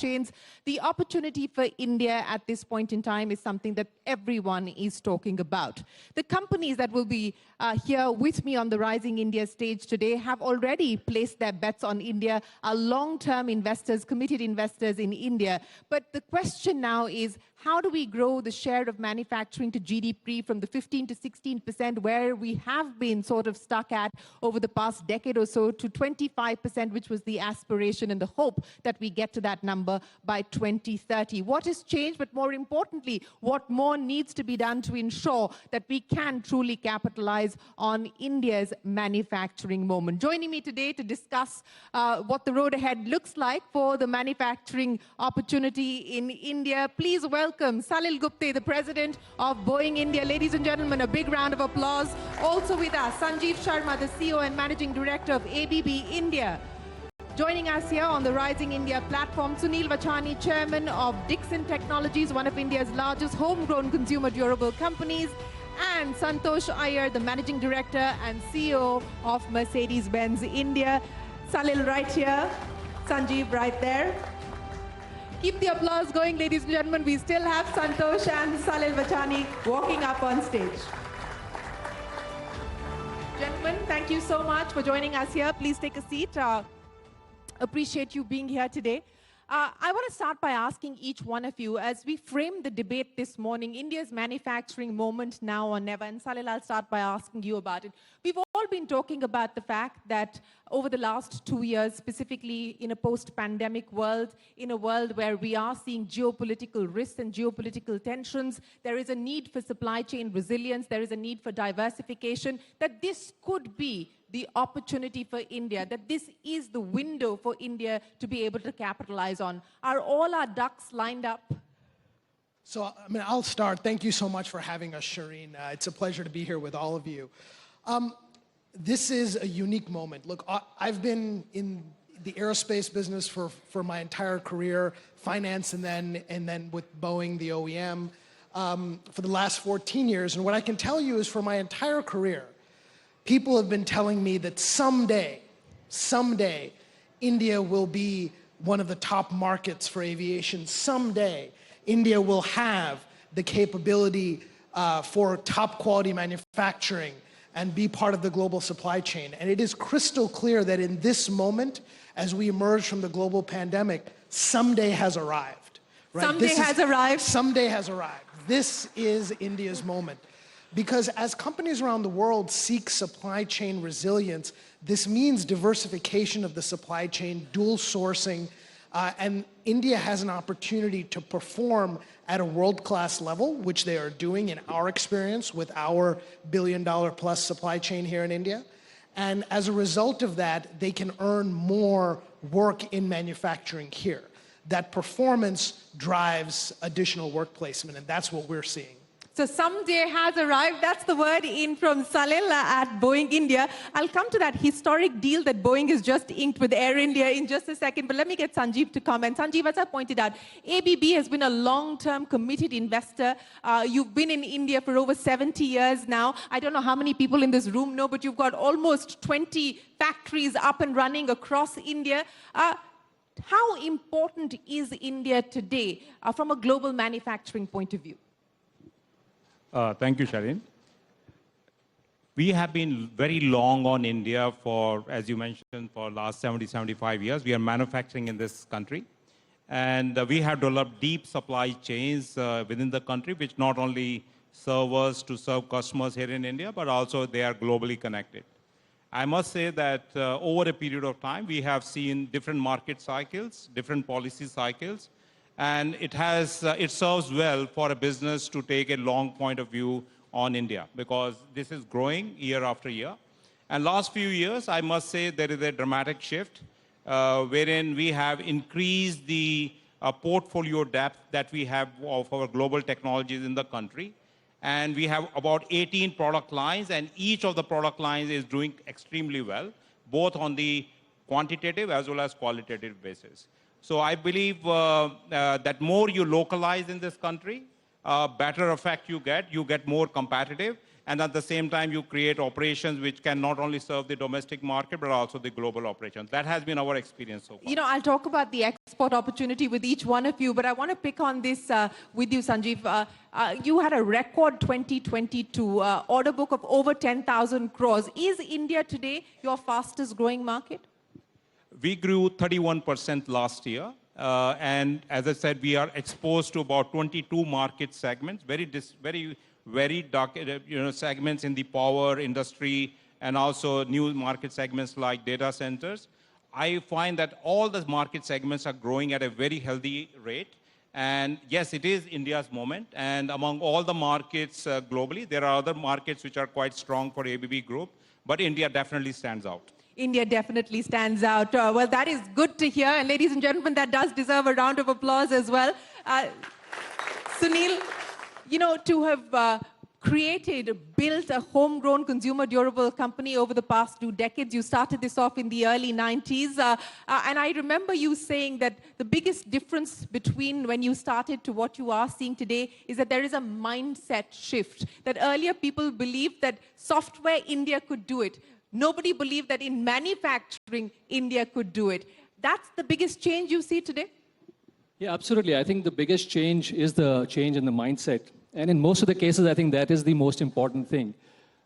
chains. The opportunity for India at this point in time is something that everyone is talking about. The companies that will be here with me on the Rising India stage today have already placed their bets on India, are long-term investors, committed investors in India. But the question now is, how do we grow the share of manufacturing to GDP from the 15 to 16% where we have been sort of stuck at over the past decade or so to 25%, which was the aspiration and the hope that we get to that number by 2030. What has changed, but more importantly, what more needs to be done to ensure that we can truly capitalize on India's manufacturing moment? Joining me today to discuss what the road ahead looks like for the manufacturing opportunity in India, please welcome Salil Gupte, the president of Boeing India. Ladies and gentlemen, a big round of applause. Also with us, Sanjeev Sharma, the CEO and managing director of ABB India. Joining us here on the Rising India platform, Sunil Vachani, chairman of Dixon Technologies, one of India's largest homegrown consumer durable companies, and Santosh Iyer, the managing director and CEO of Mercedes-Benz India. Salil right here, Sanjeev right there. Keep the applause going, ladies and gentlemen. We still have Santosh and Salil Vachani walking up on stage. Gentlemen, thank you so much for joining us here. Please take a seat. Appreciate you being here today. I want to start by asking each one of you, as we frame the debate this morning, India's manufacturing moment now or never. And Salil, I'll start by asking you about it. We've all been talking about the fact that over the last 2 years, specifically in a post-pandemic world, in a world where we are seeing geopolitical risks and geopolitical tensions, there is a need for supply chain resilience, there is a need for diversification, that this could be the opportunity for India, that this is the window for India to be able to capitalize on. Are all our ducks lined up? So, I'll start. Thank you so much for having us, Shireen. It's a pleasure to be here with all of you. This is a unique moment. Look, I've been in the aerospace business for my entire career, finance and then with Boeing, the OEM, for the last 14 years. And what I can tell you is for my entire career, people have been telling me that someday, India will be one of the top markets for aviation. Someday, India will have the capability for top quality manufacturing and be part of the global supply chain. And it is crystal clear that in this moment, as we emerge from the global pandemic, someday has arrived. Right? Someday has arrived. Someday has arrived. This is India's moment. Because as companies around the world seek supply chain resilience, this means diversification of the supply chain, dual sourcing, and India has an opportunity to perform at a world-class level, which they are doing in our experience with our billion-dollar-plus supply chain here in India. And as a result of that, they can earn more work in manufacturing here. That performance drives additional work placement, and that's what we're seeing. So someday has arrived. That's the word in from Salil at Boeing India. I'll come to that historic deal that Boeing has just inked with Air India in just a second. But let me get Sanjeev to comment. Sanjeev, as I pointed out, ABB has been a long-term committed investor. You've been in India for over 70 years now. I don't know how many people in this room know, but you've got almost 20 factories up and running across India. How important is India today from a global manufacturing point of view? Thank you, Shireen. We have been very long on India for, as you mentioned, for the last 70, 75 years. We are manufacturing in this country. And we have developed deep supply chains within the country, which not only serve us to serve customers here in India, but also they are globally connected. I must say that over a period of time, we have seen different market cycles, different policy cycles. And it serves well for a business to take a long point of view on India, because this is growing year after year. And last few years, I must say there is a dramatic shift wherein we have increased the portfolio depth that we have of our global technologies in the country. And we have about 18 product lines, and each of the product lines is doing extremely well, both on the quantitative as well as qualitative basis. So I believe that more you localize in this country, better effect you get more competitive, and at the same time, you create operations which can not only serve the domestic market, but also the global operations. That has been our experience so far. You know, I'll talk about the export opportunity with each one of you, but I want to pick on this with you, Sanjeev. You had a record 2022 order book of over 10,000 crores. Is India today your fastest growing market? We grew 31% last year. And as I said, we are exposed to about 22 market segments, very dark, segments in the power industry and also new market segments like data centers. I find that all the market segments are growing at a very healthy rate. And yes, it is India's moment. And among all the markets globally, there are other markets which are quite strong for ABB Group, but India definitely stands out. India definitely stands out. Well, that is good to hear. And ladies and gentlemen, that does deserve a round of applause as well. Sunil, you know, to have built a homegrown consumer durable company over the past 2 decades. You started this off in the early 90s. And I remember you saying that the biggest difference between when you started to what you are seeing today is that there is a mindset shift. That earlier people believed that software India could do it. Nobody believed that in manufacturing, India could do it. That's the biggest change you see today? Yeah, absolutely. I think the biggest change is the change in the mindset. And in most of the cases, I think that is the most important thing.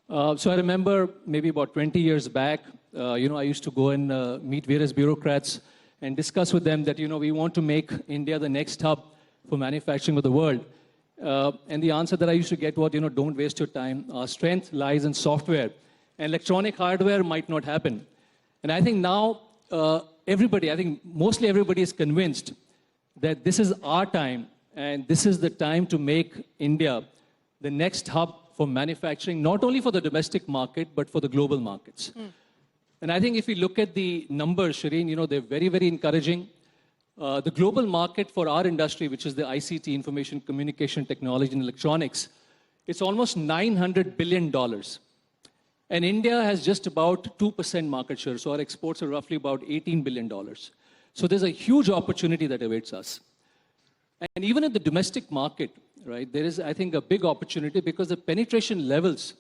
So I remember maybe about 20 years back, I used to go and meet various bureaucrats and discuss with them that, we want to make India the next hub for manufacturing of the world. And the answer that I used to get was, don't waste your time. Our strength lies in software. And electronic hardware might not happen. And I think now, mostly everybody is convinced that this is our time, and this is the time to make India the next hub for manufacturing, not only for the domestic market, but for the global markets. And I think if we look at the numbers, Shireen, they're very, very encouraging. The global market for our industry, which is the ICT, information, communication, technology, and electronics, it's almost $900 billion. And India has just about 2% market share, so our exports are roughly about $18 billion. So there's a huge opportunity that awaits us. And even in the domestic market, right, there is, I think, a big opportunity because the penetration levels,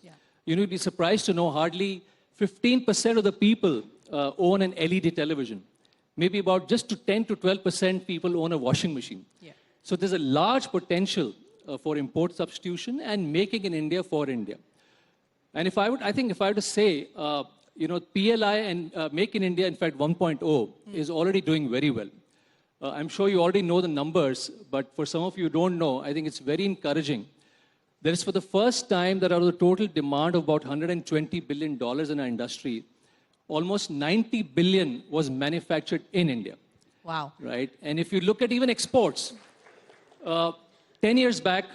you'd be surprised to know hardly 15% of the people own an LED television. Maybe about just to 10 to 12% people own a washing machine. So there's a large potential for import substitution and making in India for India. And if I were to say, PLI and Make in India, in fact, 1.0 is already doing very well. I'm sure you already know the numbers, but for some of you who don't know, I think it's very encouraging. There is for the first time that out of the total demand of about $120 billion in our industry, almost 90 billion was manufactured in India. Wow. Right? And if you look at even exports, 10 years back,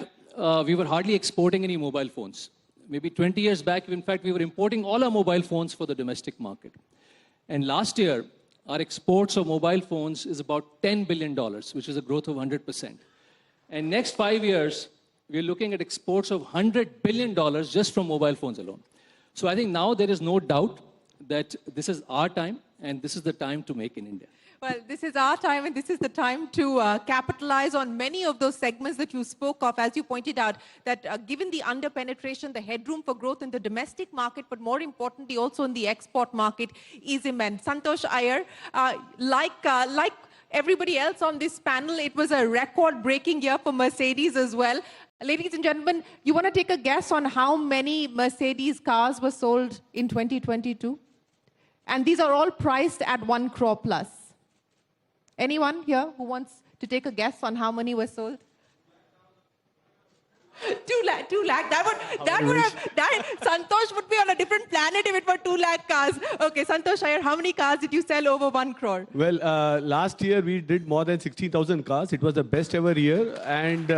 we were hardly exporting any mobile phones. Maybe 20 years back, in fact, we were importing all our mobile phones for the domestic market. And last year, our exports of mobile phones is about $10 billion, which is a growth of 100%. And next 5 years, we're looking at exports of $100 billion just from mobile phones alone. So I think now there is no doubt that this is our time, and this is the time to make in India. Well, this is our time, and this is the time to capitalize on many of those segments that you spoke of, as you pointed out, that given the under-penetration, the headroom for growth in the domestic market, but more importantly also in the export market, is immense. Santosh, Iyer, like everybody else on this panel, it was a record-breaking year for Mercedes as well. Ladies and gentlemen, you want to take a guess on how many Mercedes cars were sold in 2022? And these are all priced at 1 crore plus. Anyone here who wants to take a guess on how many were sold? 2 lakh. Santosh would be on a different planet if it were 2 lakh cars. Okay, Santosh Iyer, how many cars did you sell over 1 crore? Well, last year we did more than 16,000 cars. It was the best ever year, and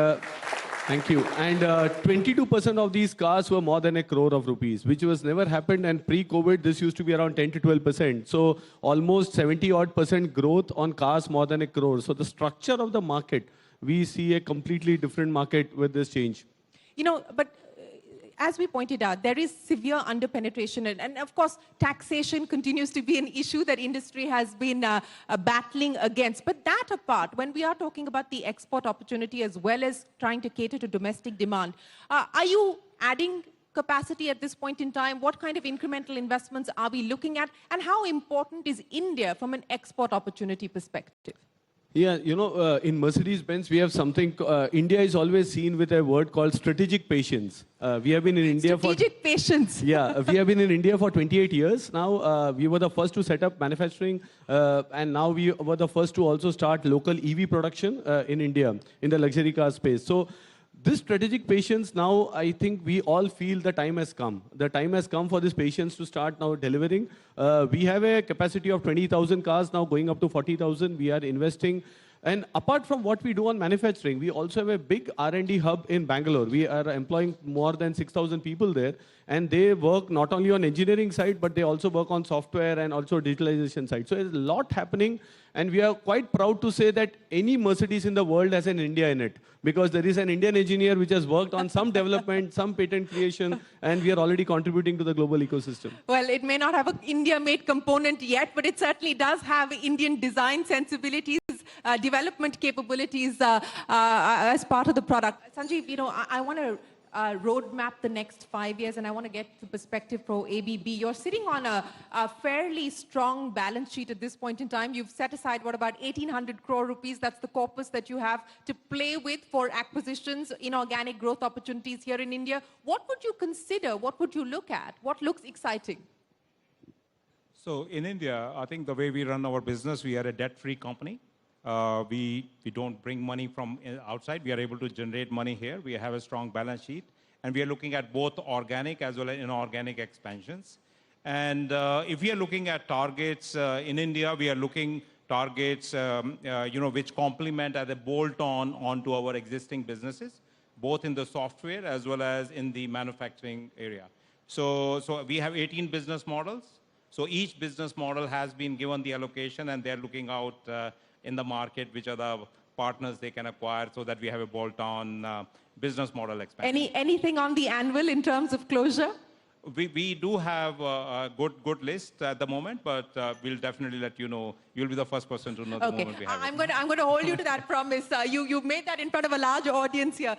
thank you. And 22% of these cars were more than 1 crore of rupees, which was never happened. And pre-COVID, this used to be around 10 to 12%. So almost 70-odd% growth on cars more than 1 crore. So the structure of the market, we see a completely different market with this change. But as we pointed out, there is severe underpenetration. And of course, taxation continues to be an issue that industry has been battling against. But that apart, when we are talking about the export opportunity as well as trying to cater to domestic demand, are you adding capacity at this point in time? What kind of incremental investments are we looking at? And how important is India from an export opportunity perspective? Yeah, in Mercedes-Benz, we have something, India is always seen with a word called strategic patience. We have been in India strategic patience. Yeah, we have been in India for 28 years now. We were the first to set up manufacturing, and now we were the first to also start local EV production in India, in the luxury car space. So this strategic patience now, I think we all feel the time has come. The time has come for this patience to start now delivering. We have a capacity of 20,000 cars now going up to 40,000. We are investing. And apart from what we do on manufacturing, we also have a big R&D hub in Bangalore. We are employing more than 6,000 people there. And they work not only on engineering side, but they also work on software and also digitalization side. So there's a lot happening. And we are quite proud to say that any Mercedes in the world has an India in it. Because there is an Indian engineer which has worked on some development, some patent creation, and we are already contributing to the global ecosystem. Well, it may not have an India-made component yet, but it certainly does have Indian design sensibilities, development capabilities as part of the product. Sanjeev, I want to roadmap the next 5 years, and I want to get the perspective for ABB. You're sitting on a fairly strong balance sheet at this point in time. You've set aside, about 1,800 crore rupees. That's the corpus that you have to play with for acquisitions, inorganic growth opportunities here in India. What would you consider? What would you look at? What looks exciting? So in India, I think the way we run our business, we are a debt-free company. We don't bring money from outside. We are able to generate money here. We have a strong balance sheet. And we are looking at both organic as well as inorganic expansions. And if we are looking at targets in India, we are looking targets which complement as a bolt-on onto our existing businesses, both in the software as well as in the manufacturing area. So we have 18 business models. So each business model has been given the allocation, and they're looking out in the market, which are the partners they can acquire, so that we have a bolt-on business model expansion. Anything on the anvil in terms of closure? We do have a good list at the moment, but we'll definitely let you know. You'll be the first person to know the moment we have it. I'm going to hold you to that promise. You've made that in front of a large audience here.